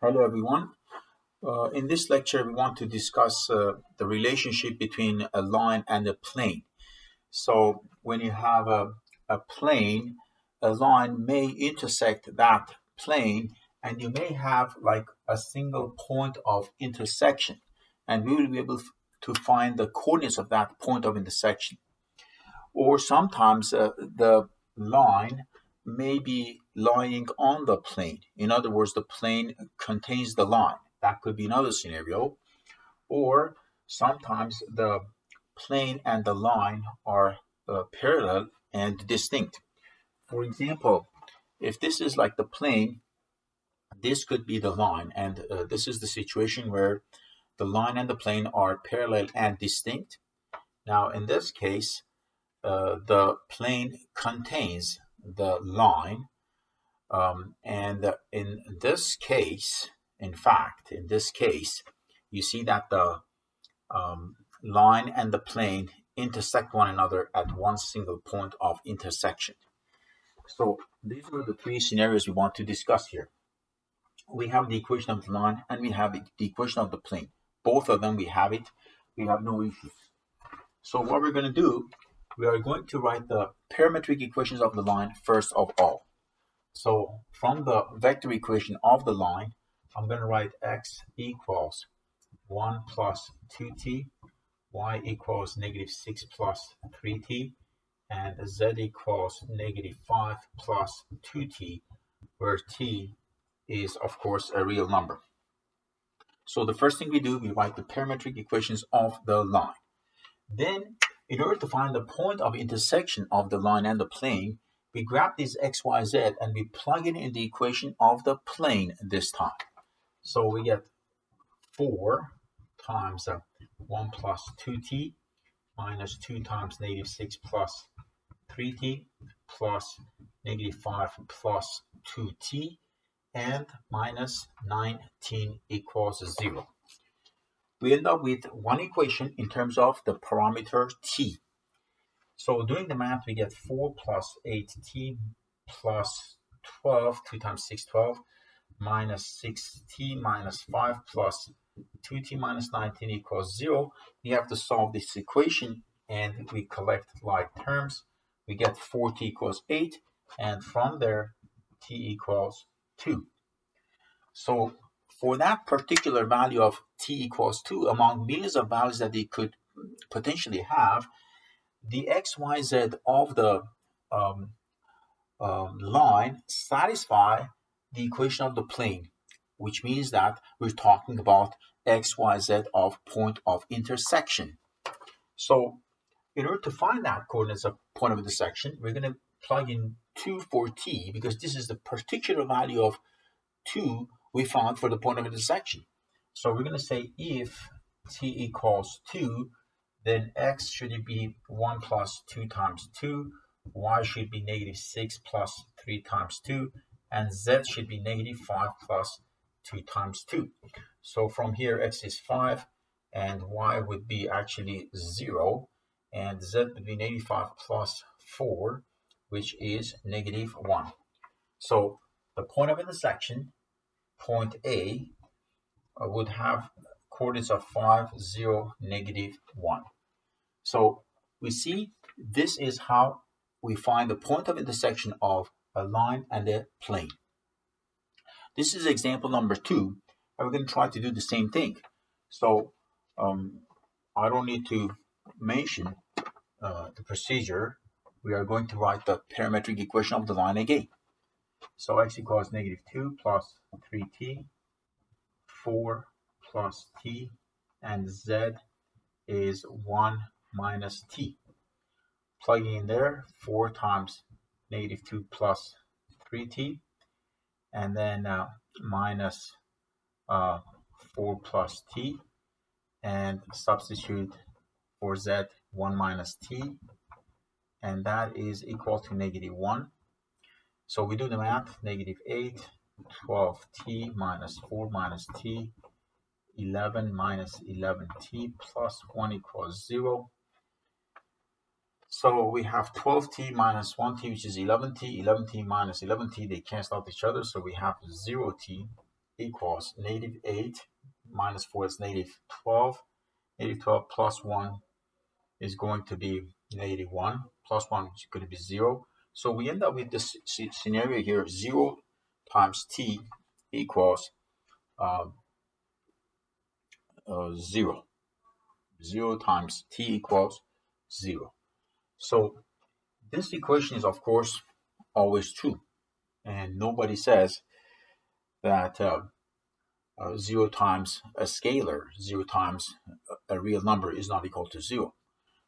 Hello everyone. In this lecture we want to discuss the relationship between a line and a plane. So when you have a plane, a line may intersect that plane and you may have like a single point of intersection, and we will be able to find the coordinates of that point of intersection. Or sometimes the line may be lying on the plane. In other words, the plane contains the line. That could be another scenario. Or sometimes the plane and the line are parallel and distinct. For example, if this is like the plane, this could be the line, and this is the situation where the line and the plane are parallel and distinct. Now, in this case, the plane contains the line, and in this case, in this case, you see that the line and the plane intersect one another at one single point of intersection. So these are the three scenarios we want to discuss here. We have the equation of the line and we have the equation of the plane. Both of them, we have it. We have no issues. So what we're going to do, we are going to write the parametric equations of the line first of all. So from the vector equation of the line, I'm going to write x equals 1 plus 2t, y equals negative 6 plus 3t, and z equals negative 5 plus 2t, where t is, of course, a real number. So the first thing we do, we write the parametric equations of the line. Then, in order to find the point of intersection of the line and the plane, we grab this x, y, z and we plug it in the equation of the plane this time. So we get 4 times 1 plus 2t minus 2 times negative 6 plus 3t plus negative 5 plus 2t and minus 19 equals 0. We end up with one equation in terms of the parameter t. So doing the math, we get 4 plus 8t plus 12, 2 times 6, 12, minus 6t minus 5 plus 2t minus 19 equals 0. We have to solve this equation and we collect like terms. We get 4t equals 8, and from there t equals 2. So for that particular value of t equals 2, among millions of values that they could potentially have, the x, y, z of the line satisfy the equation of the plane, which means that we're talking about x, y, z of point of intersection. So in order to find that coordinates of point of intersection, we're going to plug in 2 for t, because this is the particular value of 2 we found for the point of intersection. So we're going to say if t equals 2, then x should be 1 plus 2 times 2, y should be negative 6 plus 3 times 2, and z should be negative 5 plus 2 times 2. So from here, x is 5, and y would be actually 0, and z would be negative 5 plus 4, which is negative 1. So the point of intersection, point A, would have coordinates of 5, 0, negative 1. So we see this is how we find the point of intersection of a line and a plane. This is example number 2, and we're going to try to do the same thing. So I don't need to mention the procedure. We are going to write the parametric equation of the line again. So x equals negative 2 plus 3t, 4 plus t, and z is 1 minus t. Plugging in there, 4 times negative 2 plus 3t, and then minus 4 plus t, and substitute for z 1 minus t, and that is equal to negative 1. So we do the math, negative 8, 12t minus 4 minus t, 11 minus 11t plus 1 equals 0. So we have 12t minus 1t, which is 11t. 11t minus 11t, they cancel out each other, so we have 0t equals -8 minus 4 is -12. -12 plus 1 is going to be -1. Plus 1 is going to be 0. So we end up with this scenario here: 0 times t equals 0. 0 times t equals 0. So this equation is, of course, always true. And nobody says that 0 times a scalar, 0 times a real number is not equal to 0.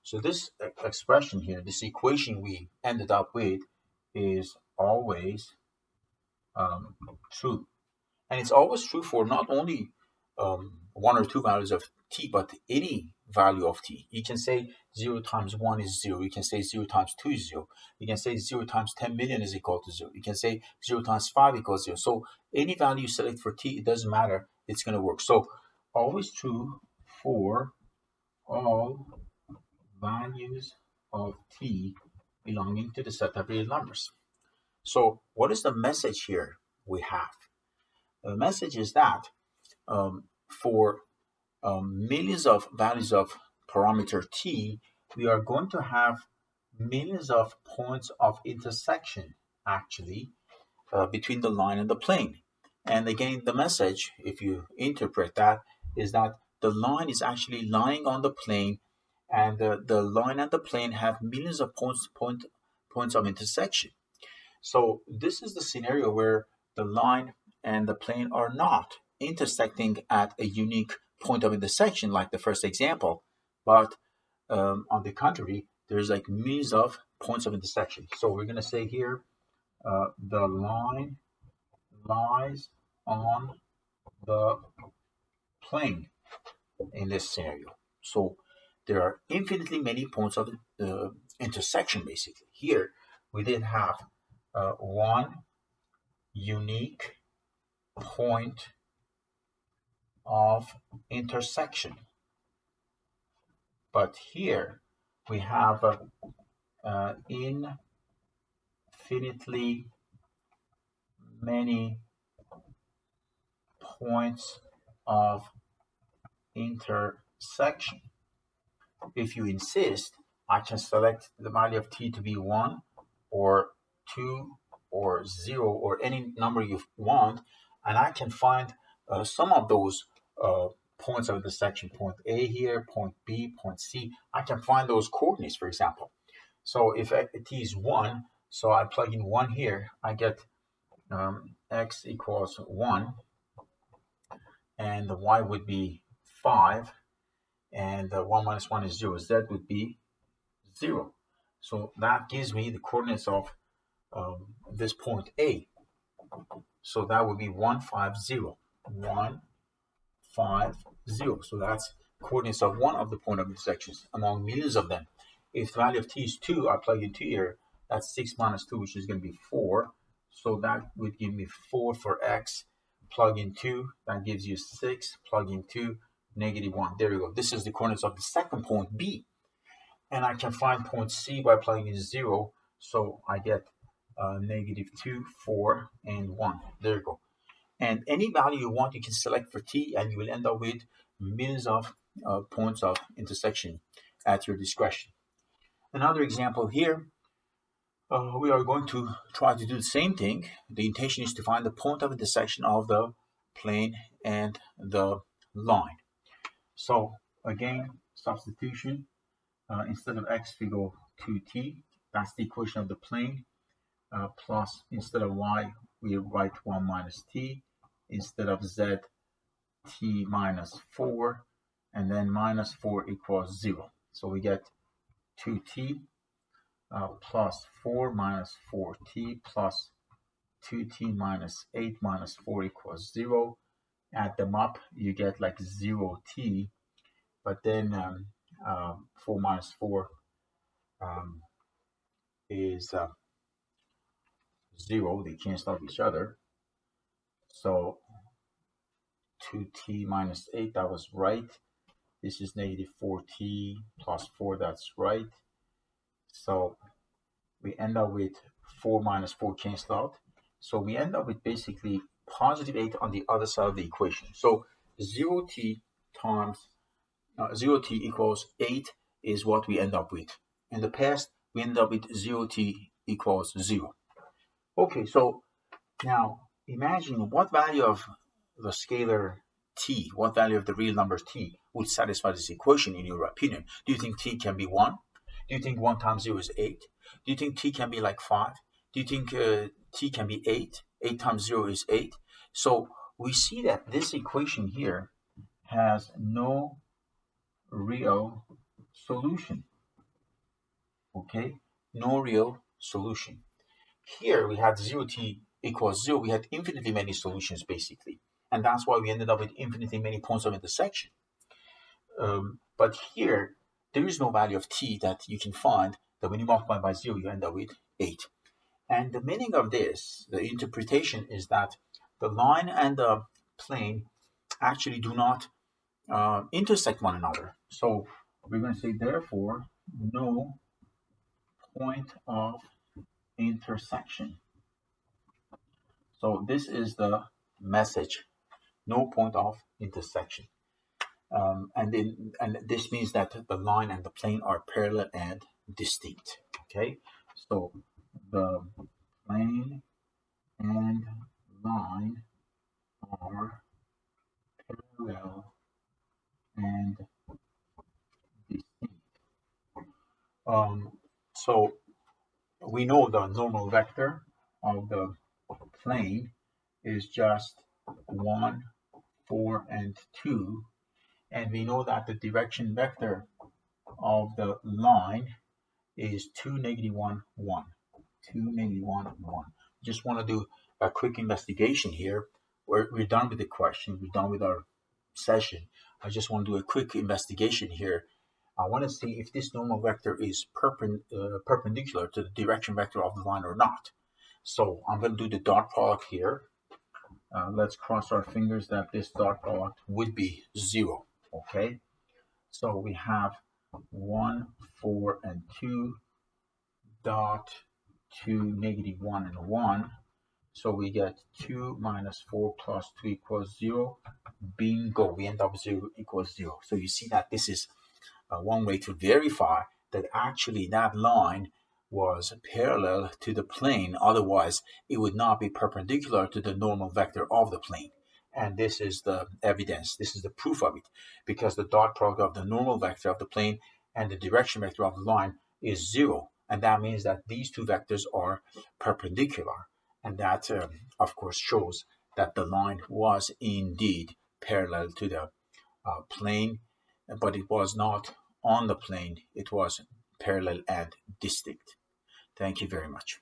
So this expression here, this equation we ended up with, is always true. And it's always true for not only one or two values of t, but any value of t. You can say 0 times 1 is 0. You can say 0 times 2 is 0. You can say 0 times 10 million is equal to 0. You can say 0 times 5 equals 0. So any value you select for t, it doesn't matter. It's going to work. So always true for all values of t belonging to the set of real numbers. So what is the message here we have? The message is that for millions of values of parameter t, we are going to have millions of points of intersection actually between the line and the plane. And again, the message, if you interpret that, is that the line is actually lying on the plane, and the line and the plane have millions of points of intersection. So this is the scenario where the line and the plane are not intersecting at a unique point of intersection like the first example, but on the contrary, there's like millions of points of intersection. So we're going to say here, the line lies on the plane in this scenario. So there are infinitely many points of intersection basically. Here we did have one unique point of intersection, but here we have infinitely many points of intersection. If you insist, I can select the value of t to be 1 or 2 or 0 or any number you want, and I can find some of those points of intersection, point A here, point B, point C. I can find those coordinates, for example. So if t is 1, so I plug in 1 here, I get x equals 1, and the y would be 5, and 1 minus 1 is 0. Z would be 0. So that gives me the coordinates of this point A. So that would be 1, 5, 0. 1, 5, 0. So that's coordinates of one of the point of intersections among millions of them. If the value of t is 2, I plug in 2 here. That's 6 minus 2, which is going to be 4. So that would give me 4 for x. Plug in 2, that gives you 6. Plug in 2, -1. There you go. This is the coordinates of the second point, B. And I can find point C by plugging in 0. So I get -2, 4, and 1. There you go. And any value you want, you can select for t, and you will end up with millions of points of intersection at your discretion. Another example here, we are going to try to do the same thing. The intention is to find the point of intersection of the plane and the line. So again, substitution. Instead of x, we go 2t. That's the equation of the plane. Plus, instead of y, we write 1 minus t. Instead of z, t minus 4. And then minus 4 equals 0. So we get 2t plus 4 minus 4t plus 2t minus 8 minus 4 equals 0. Add them up, you get like 0t. But then 4 minus 4 is 0. They cancel out each other. So 2t minus 8, that was right. This is -4t plus 4, that's right. So we end up with 4 minus 4 cancel out. So we end up with basically positive 8 on the other side of the equation. So 0t times 0t equals 8 is what we end up with. In the past, we end up with 0t equals 0. Okay, so now imagine what value of the scalar t, what value of the real number t would satisfy this equation in your opinion? Do you think t can be 1? Do you think 1 times 0 is 8? Do you think t can be like 5? Do you think t can be 8? 8 times 0 is 8. So we see that this equation here has no real solution. Okay, no real solution. Here we had 0t equals 0. We had infinitely many solutions basically. And that's why we ended up with infinitely many points of intersection. But here, there is no value of t that you can find that when you multiply by 0, you end up with 8. And the meaning of this, the interpretation, is that the line and the plane actually do not intersect one another. So we're going to say, therefore, no point of intersection. So this is the message, no point of intersection. And this means that the line and the plane are parallel and distinct. Okay, so the plane and line are parallel and distinct. So we know the normal vector of the plane is just 1, 4, and 2, and we know that the direction vector of the line is 2, -1, 1. 2, -1, 1. Just want to do a quick investigation here. We're done with the question. We're done with our session. I just want to do a quick investigation here. I want to see if this normal vector is perpendicular to the direction vector of the line or not. So I'm going to do the dot product here. Let's cross our fingers that this dot product would be 0. Okay, so we have 1, 4, and 2 dot 2, -1, and 1. So we get 2 minus 4 plus 2 equals 0. Bingo, we end up 0 equals 0. So you see that this is one way to verify that actually that line was parallel to the plane. Otherwise, it would not be perpendicular to the normal vector of the plane. And this is the evidence, this is the proof of it, because the dot product of the normal vector of the plane and the direction vector of the line is 0. And that means that these two vectors are perpendicular. And that, of course, shows that the line was indeed parallel to the plane, but it was not on the plane. It was parallel and distinct. Thank you very much.